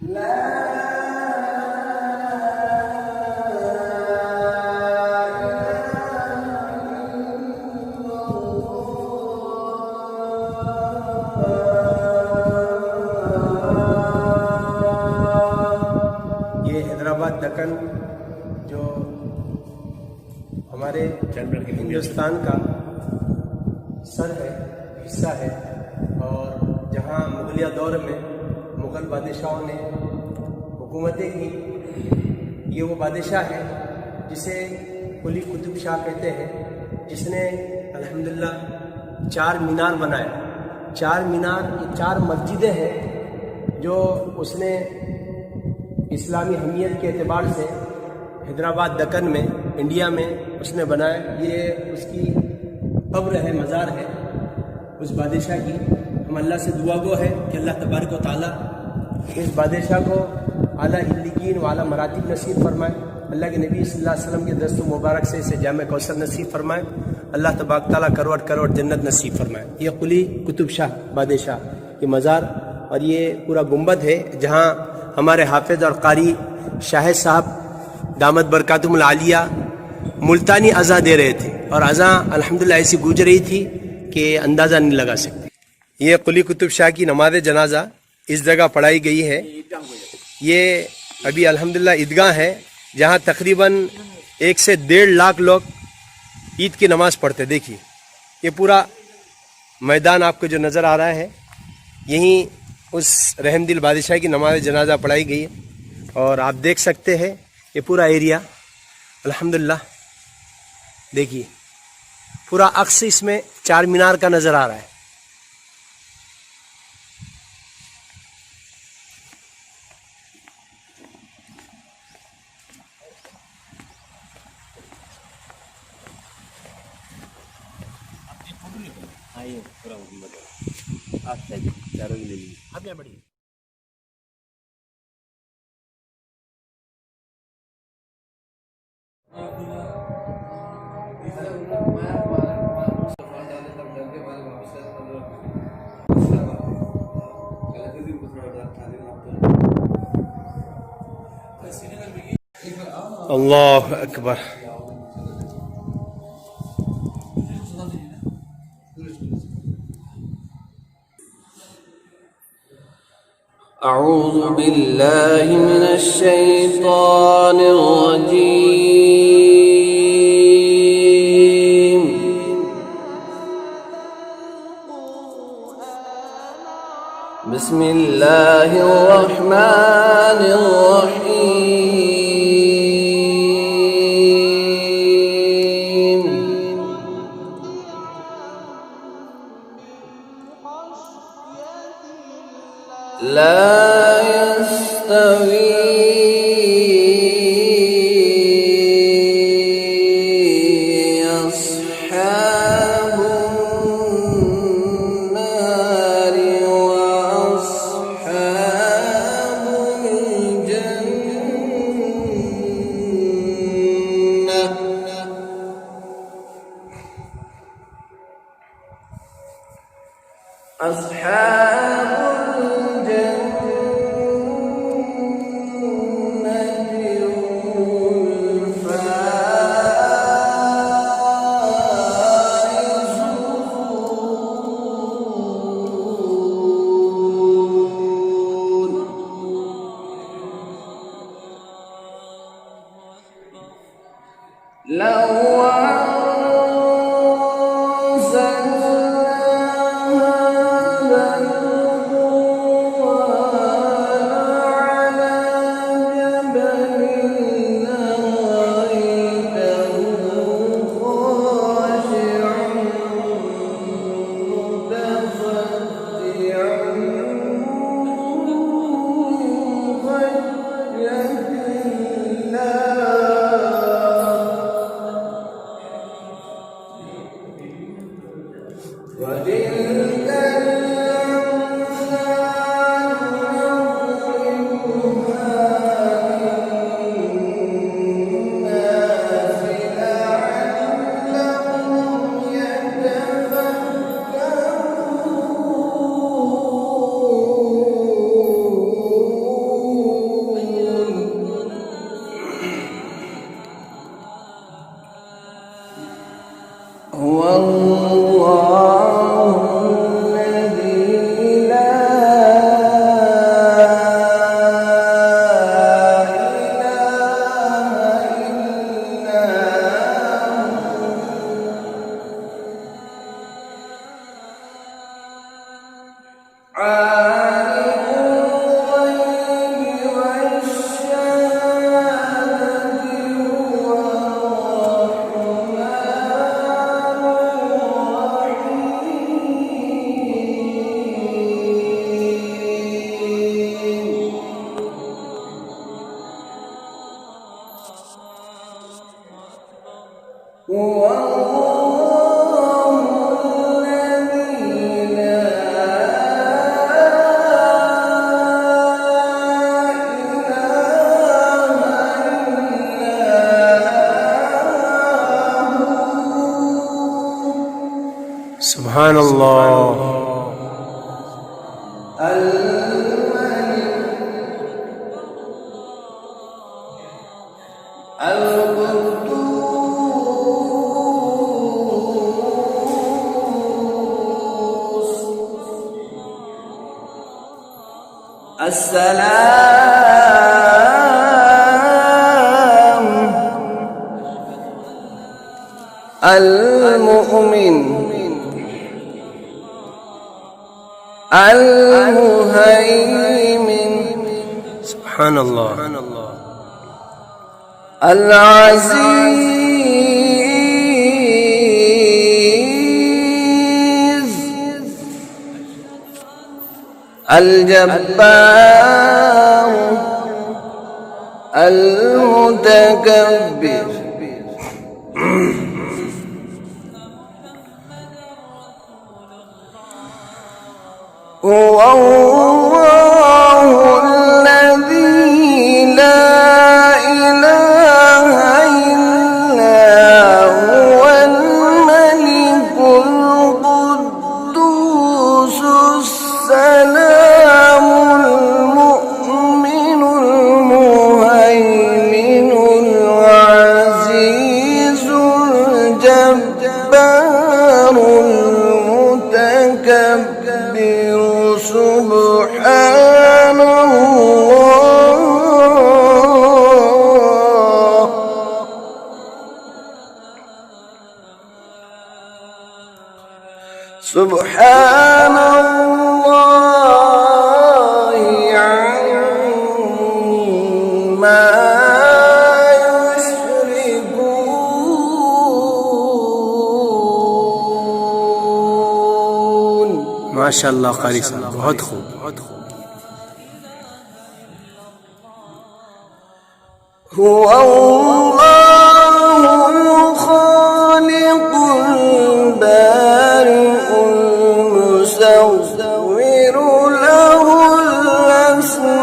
हैदराबाद दक्कन जो हमारे हिंदुस्तान का सर है, हिस्सा है, और जहाँ मुगलिया दौर में मुग़ल बादशाहों ने हुकूमतें की, ये वो बादशाह है जिसे कुली कुतुब शाह कहते हैं, जिसने अल्हम्दुलिल्लाह 4 मीनार बनाए। 4 मीनार, ये 4 मस्जिदें हैं जो उसने इस्लामी हमीयत के एतबार से हैदराबाद दक्कन में, इंडिया में उसने बनाया। ये उसकी कब्र है, मज़ार है उस बादशाह की। हम अल्लाह से दुआ गो है कि अल्लाह तबारक व तआला इस बादशाह को आला इल्लिकीन व आला मरातिब नसीब फरमाए। अल्लाह के नबी सल्लल्लाहु अलैहि वसल्लम के दस्त मुबारक से इसे जामे कौसर नसीब फरमाए। अल्लाह तबारक ताला करोड़ करोड़ जन्नत नसीब फरमाए। ये कुली कुतुब शाह बादशाह ये मज़ार, और ये पूरा गुंबद है जहाँ हमारे हाफिज और कारी शाहिद साहब दामद बरकातुहुल आलिया मुल्तानी अज़ा दे रहे थे, और अज़ा अल्हम्दुलिल्लाह ऐसी गूंज रही थी कि अंदाज़ा नहीं लगा सकते। ये कुली कुतुब शाह की नमाज जनाजा इस जगह पढ़ाई गई है। ये अभी अल्हम्दुलिल्लाह ईदगाह है जहाँ तकरीबन 1 से 1.5 लाख लोग ईद की नमाज़ पढ़ते। देखिए ये पूरा मैदान आपको जो नज़र आ रहा है, यहीं उस रहमदिल बादशाह की नमाज जनाजा पढ़ाई गई है, और आप देख सकते हैं ये पूरा एरिया अल्हम्दुलिल्लाह। देखिए पूरा अक्स इसमें 4 मीनार का नज़र आ रहा है। चारों ले लीजिए, आपने बढ़िया। अल्लाह अकबर। अऊज़ु बिल्लाहि मिनश शैतानिर रजीम। बिस्मिल्लाहिर रहमानिर रहीम। ला यस्तवी अस्हाबुन नारि व अस्हाबुल जन्नह। अस्हाबुल जन्नति हुमुल फाइज़ून। लौ هو الله الذي لا سبحان الله. السلام المؤمن المهيمن سبحان الله. العزيز الجبار المتكبر هو الله الذي لا إله إلا هو الملك القدوس السلام المؤمن المهيمن العزيز الجبار المتكبر سبحان الله. سبحان الله عما يشركون. माशाअल्लाह कारी साहब, बहुत खूब, बहुत खूब. هو الله الخالق البارئ المصور له الأسماء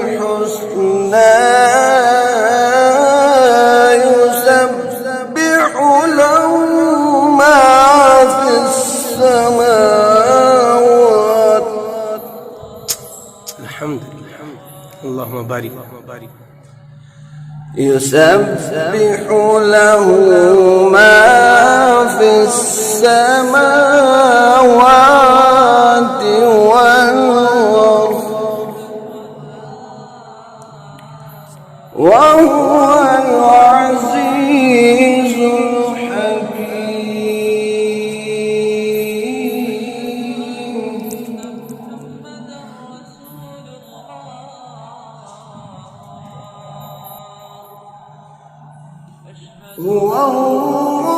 الحسنى يسبح له ما في السماوات. الحمد لله. اللهم بارك. يسبح له ما في السماوات والأرض وهو العزيز الحكيم. هو الله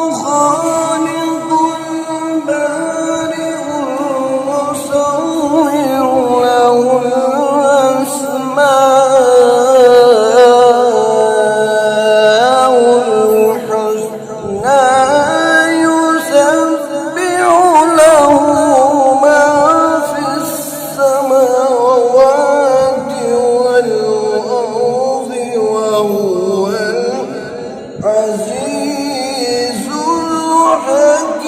الخالق البارئ المصور له الأسماء الحسنى يسبح له ما في السماوات والأرض وهو العزيز الحكيم.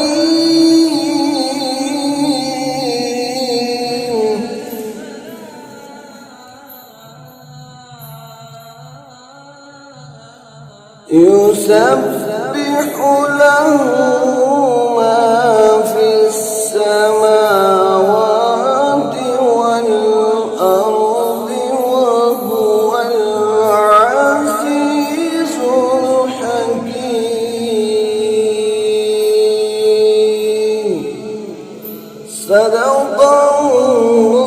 يسبح له ما في السماوات والأرض وهو العزيز الحكيم. صدق الله.